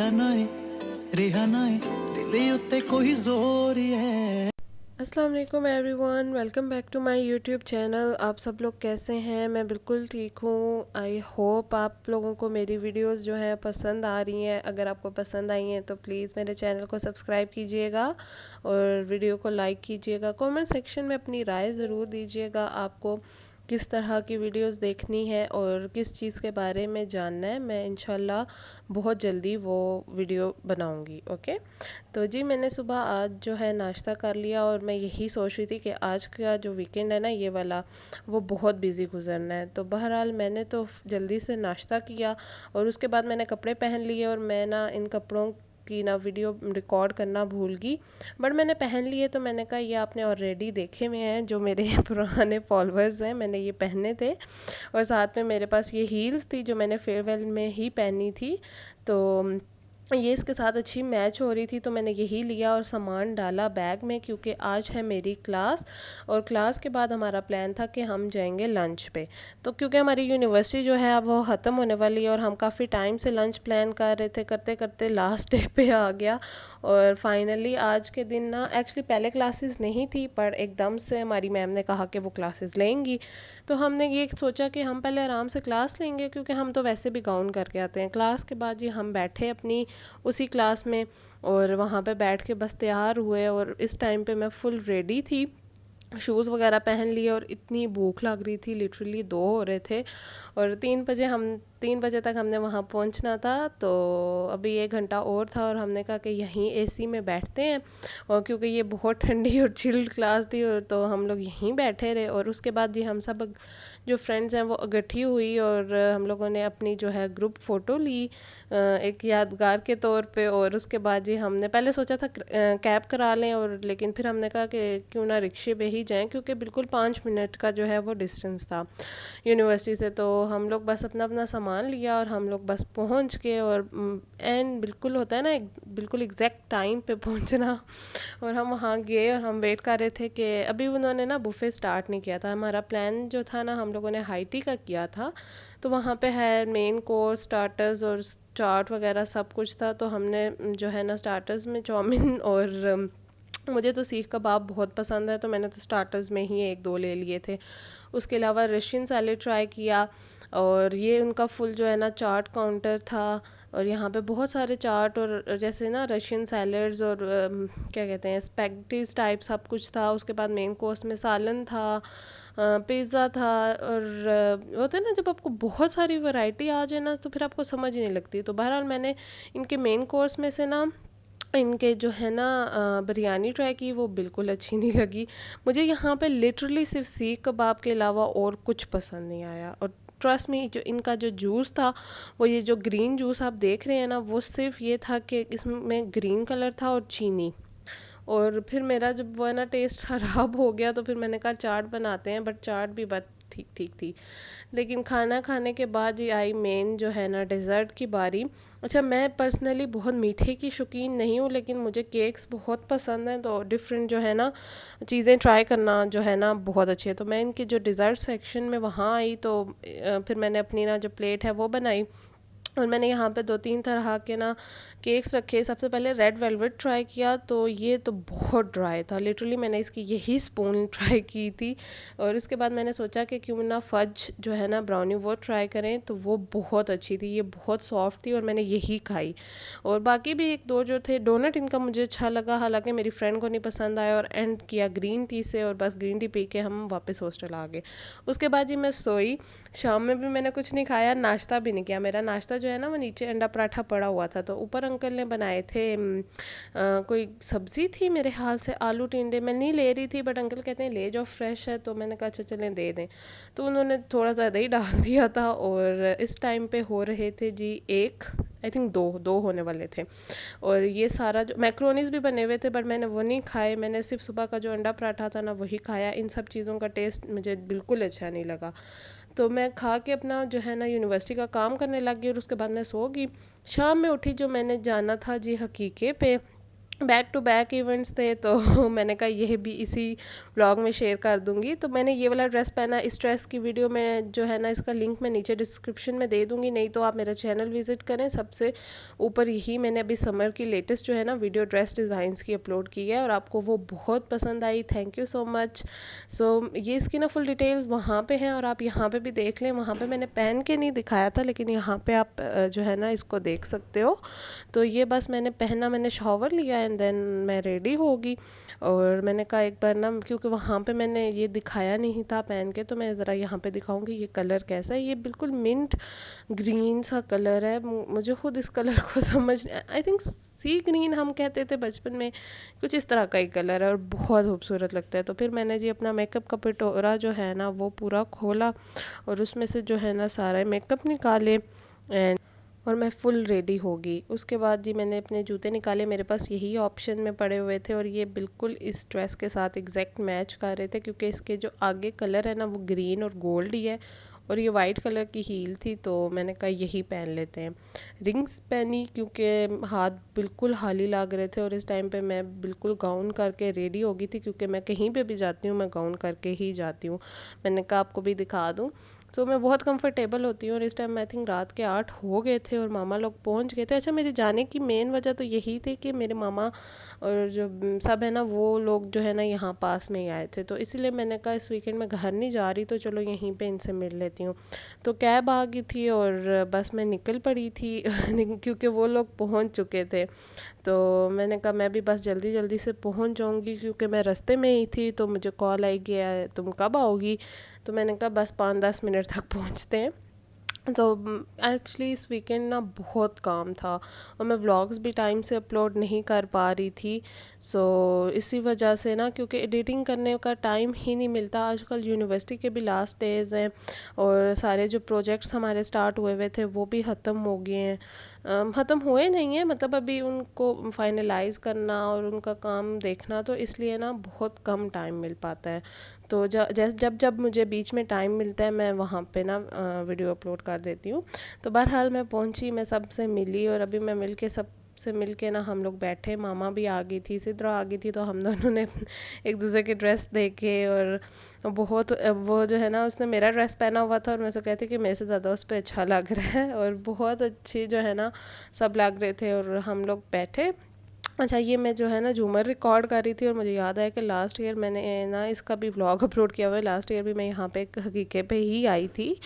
ਰਿਹਾ ਨਾ ਏ ਦਿਲ ਉੱਤੇ ਕੋਈ ਜ਼ੋਰ ਹੈ। अस्सलाम वालेकुम everyone, welcome back to my YouTube channel. आप सब लोग कैसे हैं? मैं बिल्कुल ठीक हूँ। आई होप आप लोगों को मेरी वीडियोस जो है पसंद आ रही हैं। अगर आपको पसंद आई हैं तो प्लीज़ मेरे चैनल को सब्सक्राइब कीजिएगा और वीडियो को लाइक कीजिएगा। कमेंट सेक्शन में अपनी राय ज़रूर दीजिएगा, आपको किस तरह की वीडियोस देखनी है और किस चीज़ के बारे में जानना है। मैं इंशाल्लाह बहुत जल्दी वो वीडियो बनाऊंगी। ओके, तो जी मैंने सुबह आज जो है नाश्ता कर लिया और मैं यही सोच रही थी कि आज का जो वीकेंड है ना ये वाला, वो बहुत बिज़ी गुजरना है। तो बहरहाल मैंने तो जल्दी से नाश्ता किया और उसके बाद मैंने कपड़े पहन लिए और मैं ना इन कपड़ों की ना वीडियो रिकॉर्ड करना भूल गई, बट मैंने पहन लिए। तो मैंने कहा ये आपने ऑलरेडी देखे हुए हैं, जो मेरे पुराने फॉलोअर्स हैं, मैंने ये पहने थे। और साथ में मेरे पास ये हील्स थी जो मैंने फेयरवेल में ही पहनी थी, तो ये इसके साथ अच्छी मैच हो रही थी, तो मैंने यही लिया और सामान डाला बैग में, क्योंकि आज है मेरी क्लास और क्लास के बाद हमारा प्लान था कि हम जाएंगे लंच पे। तो क्योंकि हमारी यूनिवर्सिटी जो है अब वो ख़त्म होने वाली है और हम काफ़ी टाइम से लंच प्लान कर रहे थे, करते करते लास्ट डे पे आ गया। और फाइनली आज के दिन ना, एक्चुअली पहले क्लासेस नहीं थी, पर एकदम से हमारी मैम ने कहा कि वो क्लासेस लेंगी। तो हमने ये सोचा कि हम पहले आराम से क्लास लेंगे, क्योंकि हम तो वैसे भी गाउन करके आते हैं। क्लास के बाद जी हम बैठे अपनी उसी क्लास में और वहाँ पे बैठ के बस तैयार हुए, और इस टाइम पे मैं फुल रेडी थी, शूज़ वगैरह पहन लिए और इतनी भूख लग रही थी। लिटरली 2 हो रहे थे और 3 बजे तक हमने वहाँ पहुँचना था। तो अभी 1 घंटा और था और हमने कहा कि यहीं एसी में बैठते हैं, और क्योंकि ये बहुत ठंडी और चिल्ड क्लास थी, और तो हम लोग यहीं बैठे रहे। और उसके बाद जी हम सब जो फ्रेंड्स हैं वो इकट्ठी हुई और हम लोगों ने अपनी जो है ग्रुप फ़ोटो ली एक यादगार के तौर पे। और उसके बाद जी हमने पहले सोचा था कैब करा लें, और लेकिन फिर हमने कहा कि क्यों ना रिक्शे पे ही जाएं, क्योंकि बिल्कुल 5 मिनट का जो है वो डिस्टेंस था यूनिवर्सिटी से। तो हम लोग बस अपना अपना सामान लिया और हम लोग बस पहुंच गए। और एंड बिल्कुल होता है ना बिल्कुल एग्जैक्ट टाइम पे पहुंचना। और हम वहाँ गए और हम वेट कर रहे थे कि अभी उन्होंने ना बुफ़े स्टार्ट नहीं किया था। हमारा प्लान जो था ना, हम लोगों ने हाई टी का किया था, तो वहाँ पे है मेन कोर्स, स्टार्टर्स और चाट वगैरह सब कुछ था। तो हमने जो है ना स्टार्टर्स में चाउमीन और मुझे तो सीख कबाब बहुत पसंद है, तो मैंने तो स्टार्टर्स में ही 1-2 ले लिए थे। उसके अलावा रशियन सैलेड ट्राई किया, और ये उनका फुल जो है ना चाट काउंटर था, और यहाँ पे बहुत सारे चाट और जैसे ना रशियन सैलड्स और क्या कहते हैं स्पैगेटीज टाइप सब कुछ था। उसके बाद मेन कोर्स में सालन था, पिज़्ज़ा था। और होता है ना जब आपको बहुत सारी वैरायटी आ जाए ना, तो फिर आपको समझ ही नहीं लगती। तो बहरहाल मैंने इनके मेन कोर्स में से ना इनके जो है ना बिरयानी ट्राई की, वो बिल्कुल अच्छी नहीं लगी मुझे। यहाँ पे लिटरली सिर्फ सीख कबाब के अलावा और कुछ पसंद नहीं आया। और ट्रस्ट में जो इनका जो जूस था, वो ये जो ग्रीन जूस आप देख रहे हैं ना, वो सिर्फ ये था कि इसमें ग्रीन कलर था और चीनी। और फिर मेरा जब वो है ना टेस्ट ख़राब हो गया, तो फिर मैंने कहा चाट बनाते हैं, बट चाट भी बस ठीक ठीक थी। लेकिन खाना खाने के बाद ये आई मेन जो है ना डेज़र्ट की बारी। अच्छा, मैं पर्सनली बहुत मीठे की शौकीन नहीं हूँ, लेकिन मुझे केक्स बहुत पसंद हैं, तो डिफरेंट जो है ना चीज़ें ट्राई करना जो है ना बहुत अच्छी है। तो मैं इनके जो डिज़र्ट सेक्शन में वहाँ आई, तो फिर मैंने अपनी ना जो प्लेट है वो बनाई, और मैंने यहाँ पे 2-3 तरह के ना केक्स रखे। सबसे पहले रेड वेलवेट ट्राई किया, तो ये तो बहुत ड्राई था, लिटरली मैंने इसकी यही स्पून ट्राई की थी। और इसके बाद मैंने सोचा कि क्यों ना फज जो है ना ब्राउनी वो ट्राई करें, तो वो बहुत अच्छी थी, ये बहुत सॉफ्ट थी और मैंने यही खाई। और बाकी भी 1-2 जो थे, डोनट इनका मुझे अच्छा लगा, हालांकि मेरी फ्रेंड को नहीं पसंद आया। और एंड किया ग्रीन टी से, और बस ग्रीन टी पी के हम वापस हॉस्टल आ गए। उसके बाद जी मैं सोई। शाम में भी मैंने कुछ नहीं खाया, नाश्ता भी नहीं किया। मेरा नाश्ता जो है ना वो नीचे अंडा पराठा पड़ा हुआ था, तो ऊपर अंकल ने बनाए थे कोई सब्ज़ी थी मेरे ख्याल से आलू टिंडे। मैं नहीं ले रही थी, बट अंकल कहते हैं ले जाओ फ्रेश है, तो मैंने कहा अच्छा चलें दे दें। तो उन्होंने थोड़ा ज़्यादा ही डाल दिया था। और इस टाइम पे हो रहे थे जी एक, आई थिंक दो होने वाले थे। और ये सारा जो मैक्रोनीज भी बने हुए थे, बट मैंने वो नहीं खाए। मैंने सिर्फ सुबह का जो अंडा पराठा था ना वही खाया। इन सब चीज़ों का टेस्ट मुझे बिल्कुल अच्छा नहीं लगा। तो मैं खा के अपना जो है ना यूनिवर्सिटी का काम करने लग गई, और उसके बाद मैं सो गई। शाम में उठी, जो मैंने जाना था जी हकीके पे, बैक टू बैक इवेंट्स थे, तो मैंने कहा यह भी इसी व्लॉग में शेयर कर दूंगी। तो मैंने ये वाला ड्रेस पहना। इस ड्रेस की वीडियो में जो है ना, इसका लिंक मैं नीचे डिस्क्रिप्शन में दे दूंगी, नहीं तो आप मेरा चैनल विजिट करें। सबसे ऊपर यही मैंने अभी समर की लेटेस्ट जो है ना वीडियो ड्रेस डिज़ाइंस की अपलोड की है, और आपको वो बहुत पसंद आई। Thank you so much. So ये इसकी ना फुल डिटेल्स वहाँ पर हैं, और आप यहाँ पर भी देख लें। वहाँ पर मैंने पहन के नहीं दिखाया था, लेकिन यहाँ पर आप जो है ना इसको देख सकते हो। तो ये बस मैंने पहना, मैंने शॉवर लिया एंड देन मैं रेडी होगी। और मैंने कहा एक बार ना, क्योंकि वहाँ पे मैंने ये दिखाया नहीं था पहन के, तो मैं ज़रा यहाँ पे दिखाऊंगी ये कलर कैसा है। ये बिल्कुल मिंट ग्रीन सा कलर है। मुझे खुद इस कलर को समझ, आई थिंक सी ग्रीन हम कहते थे बचपन में, कुछ इस तरह का ही कलर है और बहुत खूबसूरत लगता है। तो फिर मैंने जी अपना मेकअप का पिटोरा जो है ना वो पूरा खोला, और उसमें से जो है ना सारा मेकअप निकाले, एंड और मैं फुल रेडी होगी। उसके बाद जी मैंने अपने जूते निकाले, मेरे पास यही ऑप्शन में पड़े हुए थे, और ये बिल्कुल इस ड्रेस के साथ एग्जैक्ट मैच कर रहे थे, क्योंकि इसके जो आगे कलर है ना वो ग्रीन और गोल्ड ही है, और ये वाइट कलर की हील थी, तो मैंने कहा यही पहन लेते हैं। रिंग्स पहनी क्योंकि हाथ बिल्कुल हाली लग रहे थे, और इस टाइम पे मैं बिल्कुल गाउन करके रेडी हो गई थी, क्योंकि मैं कहीं पे भी जाती हूँ मैं गाउन करके ही जाती हूँ। मैंने कहा आपको भी दिखा दूँ। सो मैं बहुत कंफर्टेबल होती हूँ, और इस टाइम आई थिंक रात के 8 हो गए थे और मामा लोग पहुँच गए थे। अच्छा, मेरे जाने की मेन वजह तो यही थी कि मेरे मामा और जो सब है ना वो लोग जो है ना यहाँ पास में ही आए थे, तो इसीलिए मैंने कहा इस वीकेंड में घर नहीं जा रही, तो चलो यहीं पे इनसे मिल लेती हूँ। तो कैब आ गई थी और बस मैं निकल पड़ी थी क्योंकि वो लोग पहुँच चुके थे। तो मैंने कहा मैं भी बस जल्दी जल्दी से पहुँच जाऊँगी, क्योंकि मैं रास्ते में ही थी, तो मुझे कॉल आई कि तुम कब आओगी। तो मैंने कहा बस 5-10 मिनट तक पहुँचते हैं। तो एक्चुअली इस वीकेंड ना बहुत काम था, और मैं व्लॉग्स भी टाइम से अपलोड नहीं कर पा रही थी। सो इसी वजह से ना, क्योंकि एडिटिंग करने का टाइम ही नहीं मिलता। आजकल यूनिवर्सिटी के भी लास्ट डेज़ हैं, और सारे जो प्रोजेक्ट्स हमारे स्टार्ट हुए हुए थे वो भी ख़त्म हो गए हैं। ख़त्म हुए नहीं हैं, मतलब अभी उनको फाइनलाइज करना और उनका काम देखना, तो इसलिए ना बहुत कम टाइम मिल पाता है। तो जब जब मुझे बीच में टाइम मिलता है मैं वहाँ पे ना वीडियो अपलोड कर देती हूँ। तो बहरहाल मैं पहुँची, मैं सबसे मिली, और अभी मैं मिल के सबसे मिल के ना हम लोग बैठे। मामा भी आ गई थी, सिद्रा आ गई थी, तो हम दोनों ने एक दूसरे के ड्रेस देखे, और बहुत वो जो है ना उसने मेरा ड्रेस पहना हुआ था, और मैं उसको कहती कि मेरे से ज़्यादा उस पर अच्छा लग रहा है, और बहुत अच्छी जो है ना सब लग रहे थे, और हम लोग बैठे। अच्छा, ये मैं जो है ना झूमर रिकॉर्ड कर रही थी, और मुझे याद आया कि लास्ट ईयर मैंने ना इसका भी व्लॉग अपलोड किया हुआ है। लास्ट ईयर भी मैं यहाँ पे एक हकीके पे ही आई थी,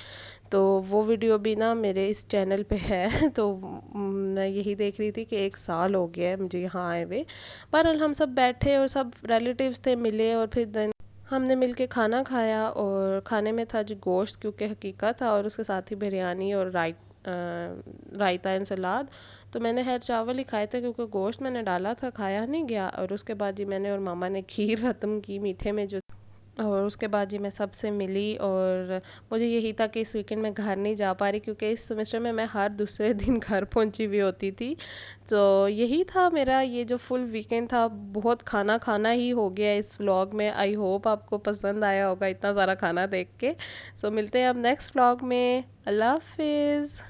तो वो वीडियो भी ना मेरे इस चैनल पे है। तो मैं यही देख रही थी कि 1 साल हो गया है मुझे यहाँ आए हुए। बहरहाल हम सब बैठे, और सब रिलेटिव्स थे मिले, और फिर दिन हमने मिलके खाना खाया, और खाने में था जी गोश्त, क्योंकि हकीका था, और उसके साथ ही बिरयानी और रायता एंड सलाद। तो मैंने खैर चावल ही खाए थे, क्योंकि गोश्त मैंने डाला था, खाया नहीं गया। और उसके बाद जी मैंने और मामा ने खीर ख़त्म की मीठे में जो, और उसके बाद जी मैं सबसे मिली। और मुझे यही था कि इस वीकेंड में घर नहीं जा पा रही, क्योंकि इस सेमेस्टर में मैं हर दूसरे दिन घर पहुंची हुई होती थी। तो यही था मेरा ये जो फुल वीकेंड था। बहुत खाना खाना ही हो गया इस व्लॉग में। आई होप आपको पसंद आया होगा इतना सारा खाना देख के। सो मिलते हैं अब नेक्स्ट व्लॉग में। अल्लाह हाफिज़।